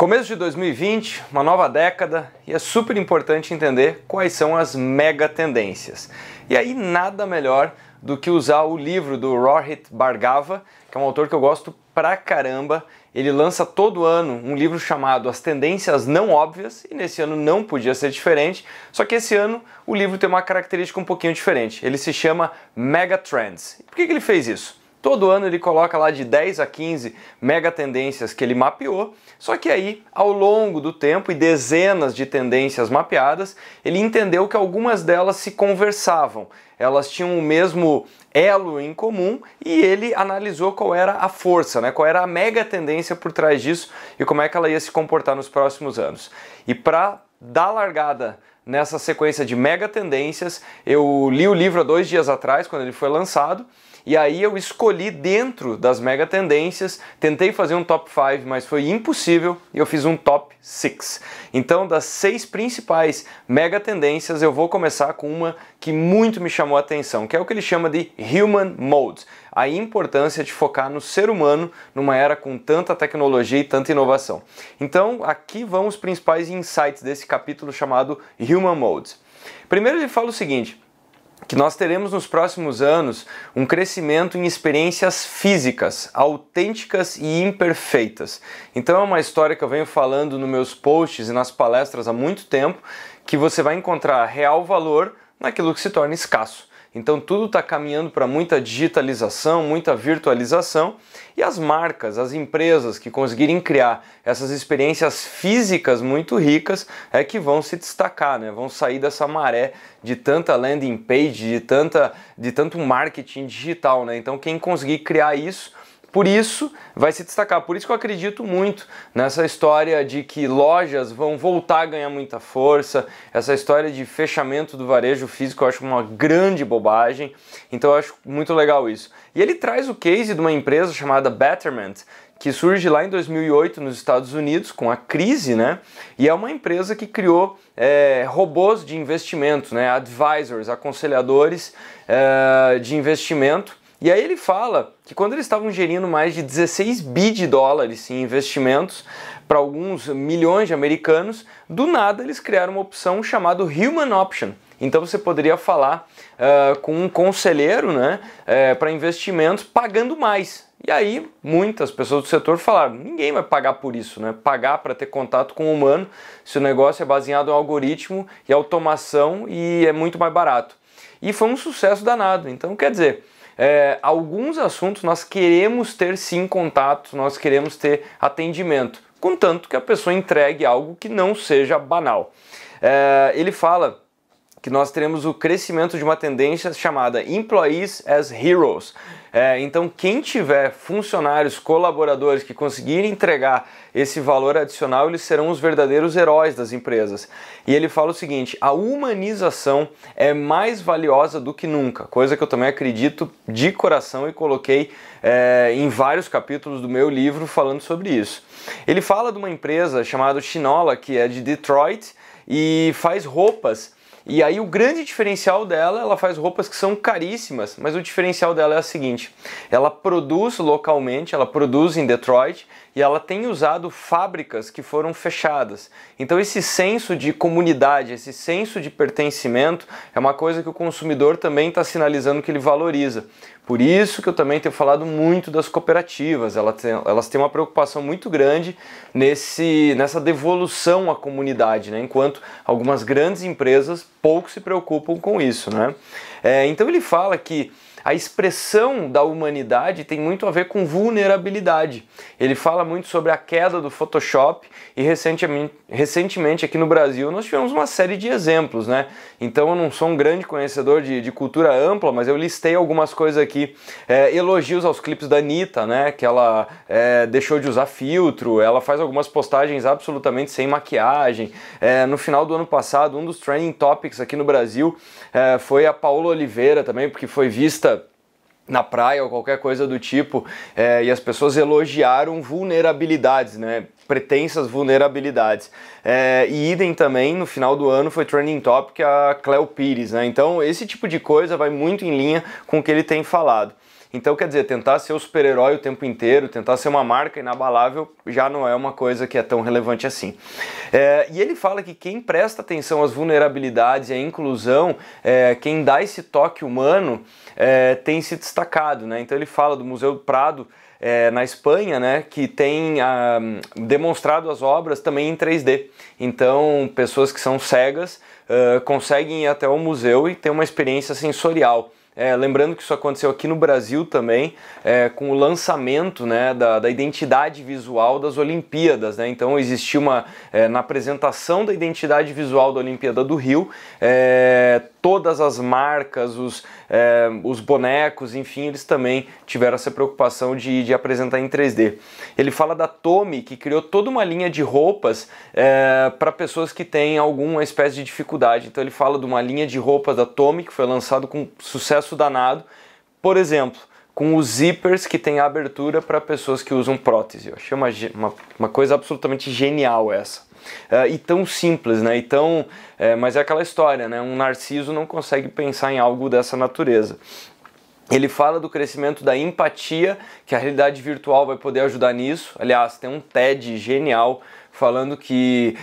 Começo de 2020, uma nova década, e é super importante entender quais são as mega tendências. E aí nada melhor do que usar o livro do Rohit Bhargava, que é um autor que eu gosto pra caramba. Ele lança todo ano um livro chamado As Tendências Não Óbvias, e nesse ano não podia ser diferente, só que esse ano o livro tem uma característica um pouquinho diferente. Ele se chama Mega Trends. E por que ele fez isso? Todo ano ele coloca lá de 10 a 15 mega tendências que ele mapeou, só que aí, ao longo do tempo e dezenas de tendências mapeadas, ele entendeu que algumas delas se conversavam, elas tinham o mesmo elo em comum e ele analisou qual era a força, né? Qual era a mega tendência por trás disso e como é que ela ia se comportar nos próximos anos. E para dar largada nessa sequência de mega tendências, eu li o livro há 2 dias atrás, quando ele foi lançado, e aí eu escolhi dentro das mega tendências, tentei fazer um top 5, mas foi impossível, e eu fiz um top 6. Então, das 6 principais mega tendências, eu vou começar com uma que muito me chamou a atenção, que é o que ele chama de Human Mode, a importância de focar no ser humano numa era com tanta tecnologia e tanta inovação. Então, aqui vão os principais insights desse capítulo chamado Human Mode. Primeiro ele fala o seguinte, que nós teremos nos próximos anos um crescimento em experiências físicas, autênticas e imperfeitas. Então é uma história que eu venho falando nos meus posts e nas palestras há muito tempo, que você vai encontrar real valor naquilo que se torna escasso. Então tudo está caminhando para muita digitalização, muita virtualização, e as marcas, as empresas que conseguirem criar essas experiências físicas muito ricas é que vão se destacar, né? Vão sair dessa maré de tanta landing page, de tanto marketing digital, né? Então quem conseguir criar isso, por isso vai se destacar. Por isso que eu acredito muito nessa história de que lojas vão voltar a ganhar muita força, essa história de fechamento do varejo físico eu acho uma grande bobagem, então eu acho muito legal isso. E ele traz o case de uma empresa chamada Betterment, que surge lá em 2008 nos Estados Unidos com a crise, né? E é uma empresa que criou robôs de investimento, né? Advisors, aconselhadores de investimento. E aí ele fala que quando eles estavam gerindo mais de 16 bi de dólares em investimentos para alguns milhões de americanos, do nada eles criaram uma opção chamada Human Option. Então você poderia falar com um conselheiro, né, para investimentos pagando mais. E aí muitas pessoas do setor falaram, ninguém vai pagar por isso, né? Pagar para ter contato com o humano, se o negócio é baseado em algoritmo e automação e é muito mais barato. E foi um sucesso danado. Então quer dizer, alguns assuntos nós queremos ter sim contato, nós queremos ter atendimento, contanto que a pessoa entregue algo que não seja banal. Ele fala que nós teremos o crescimento de uma tendência chamada Employees as Heroes. Então quem tiver funcionários, colaboradores que conseguirem entregar esse valor adicional, eles serão os verdadeiros heróis das empresas. E ele fala o seguinte, a humanização é mais valiosa do que nunca, coisa que eu também acredito de coração e coloquei em vários capítulos do meu livro falando sobre isso. Ele fala de uma empresa chamada Shinola, que é de Detroit e faz roupas. E aí o grande diferencial dela, ela faz roupas que são caríssimas, mas o diferencial dela é o seguinte, ela produz localmente, ela produz em Detroit e ela tem usado fábricas que foram fechadas. Então esse senso de comunidade, esse senso de pertencimento é uma coisa que o consumidor também está sinalizando que ele valoriza. Por isso que eu também tenho falado muito das cooperativas, elas têm uma preocupação muito grande nessa devolução à comunidade, né? Enquanto algumas grandes empresas pouco se preocupam com isso, né? Então ele fala que a expressão da humanidade tem muito a ver com vulnerabilidade. Ele fala muito sobre a queda do Photoshop e recentemente aqui no Brasil nós tivemos uma série de exemplos, né? Então eu não sou um grande conhecedor de cultura ampla, mas eu listei algumas coisas aqui. Elogios aos clipes da Anitta, né? Que ela deixou de usar filtro, ela faz algumas postagens absolutamente sem maquiagem. No final do ano passado, um dos trending topics aqui no Brasil foi a Paola Oliveira também, porque foi vista na praia ou qualquer coisa do tipo, e as pessoas elogiaram vulnerabilidades, né? Pretensas vulnerabilidades. E idem também, no final do ano, foi trending topic a Cleo Pires, né? Então esse tipo de coisa vai muito em linha com o que ele tem falado. Então, quer dizer, tentar ser o super-herói o tempo inteiro, tentar ser uma marca inabalável, já não é uma coisa que é tão relevante assim. E ele fala que quem presta atenção às vulnerabilidades e à inclusão, quem dá esse toque humano, tem se destacado, né? Então ele fala do Museu do Prado, na Espanha, né, que tem demonstrado as obras também em 3D. Então, pessoas que são cegas conseguem ir até o museu e ter uma experiência sensorial. Lembrando que isso aconteceu aqui no Brasil também, com o lançamento, né, da identidade visual das Olimpíadas, né? Então existiu na apresentação da identidade visual da Olimpíada do Rio, todas as marcas, os bonecos, enfim, eles também tiveram essa preocupação de apresentar em 3D. Ele fala da Tommy, que criou toda uma linha de roupas para pessoas que têm alguma espécie de dificuldade. Então ele fala de uma linha de roupas da Tommy, que foi lançado com sucesso danado, por exemplo, com os zippers que tem abertura para pessoas que usam prótese. Eu achei uma coisa absolutamente genial essa. E tão simples, né? Mas é aquela história, né? Um narciso não consegue pensar em algo dessa natureza. Ele fala do crescimento da empatia, que a realidade virtual vai poder ajudar nisso. Aliás, tem um TED genial falando que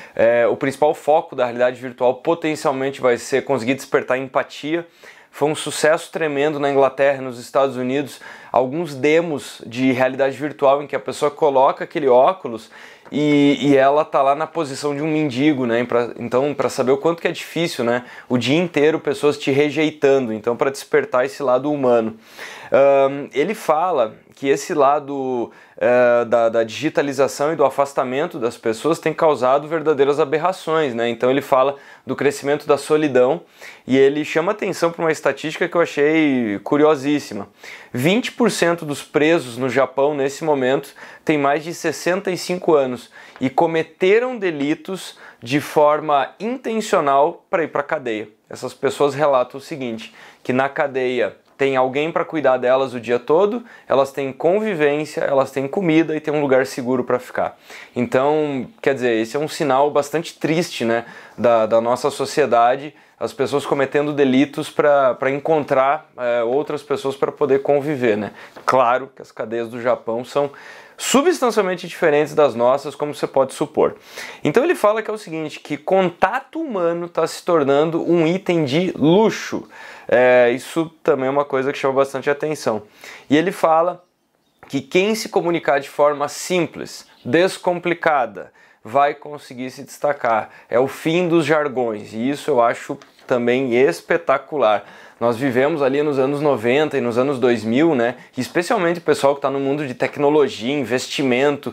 o principal foco da realidade virtual potencialmente vai ser conseguir despertar empatia. Foi um sucesso tremendo na Inglaterra e nos Estados Unidos, alguns demos de realidade virtual em que a pessoa coloca aquele óculos e ela tá lá na posição de um mendigo, né? Então, para saber o quanto que é difícil, né? O dia inteiro pessoas te rejeitando, então para despertar esse lado humano. Ele fala que esse lado da digitalização e do afastamento das pessoas tem causado verdadeiras aberrações, né? Então ele fala do crescimento da solidão e ele chama atenção para uma estatística que eu achei curiosíssima. 20% dos presos no Japão nesse momento têm mais de 65 anos e cometeram delitos de forma intencional para ir para a cadeia. Essas pessoas relatam o seguinte, que na cadeia tem alguém para cuidar delas o dia todo, elas têm convivência, elas têm comida e tem um lugar seguro para ficar. Então, quer dizer, esse é um sinal bastante triste, né, da nossa sociedade, as pessoas cometendo delitos para encontrar outras pessoas para poder conviver, né? Claro que as cadeias do Japão são substancialmente diferentes das nossas, como você pode supor. Então ele fala que é o seguinte, que contato humano está se tornando um item de luxo. Isso também é uma coisa que chama bastante atenção. E ele fala que quem se comunicar de forma simples, descomplicada, vai conseguir se destacar. É o fim dos jargões, e isso eu acho também espetacular. Nós vivemos ali nos anos 90 e nos anos 2000, né? Especialmente o pessoal que está no mundo de tecnologia, investimento.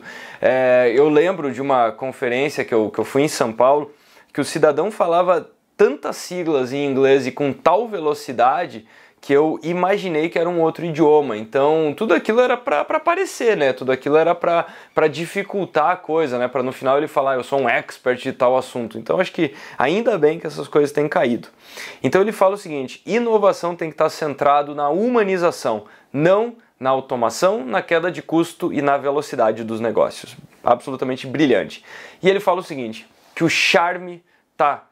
Eu lembro de uma conferência que eu fui em São Paulo, que o cidadão falava tantas siglas em inglês e com tal velocidade que eu imaginei que era um outro idioma. Então tudo aquilo era para aparecer, né? Tudo aquilo era para dificultar a coisa, né? Para no final ele falar, eu sou um expert de tal assunto. Então acho que ainda bem que essas coisas têm caído. Então ele fala o seguinte, inovação tem que estar centrado na humanização, não na automação, na queda de custo e na velocidade dos negócios. Absolutamente brilhante. E ele fala o seguinte, que o charme tá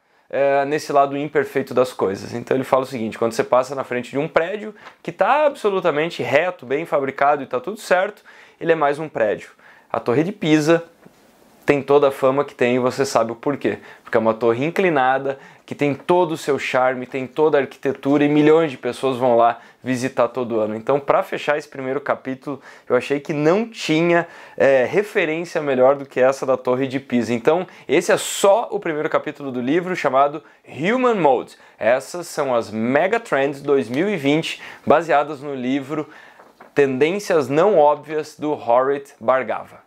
nesse lado imperfeito das coisas. Então ele fala o seguinte, quando você passa na frente de um prédio que está absolutamente reto, bem fabricado e está tudo certo, ele é mais um prédio. A Torre de Pisa tem toda a fama que tem e você sabe o porquê. Porque é uma torre inclinada, que tem todo o seu charme, tem toda a arquitetura e milhões de pessoas vão lá visitar todo ano. Então, para fechar esse primeiro capítulo, eu achei que não tinha referência melhor do que essa da Torre de Pisa. Então, esse é só o primeiro capítulo do livro chamado Human Mode. Essas são as Mega Trends 2020, baseadas no livro Tendências Não Óbvias, do Rohit Bhargava.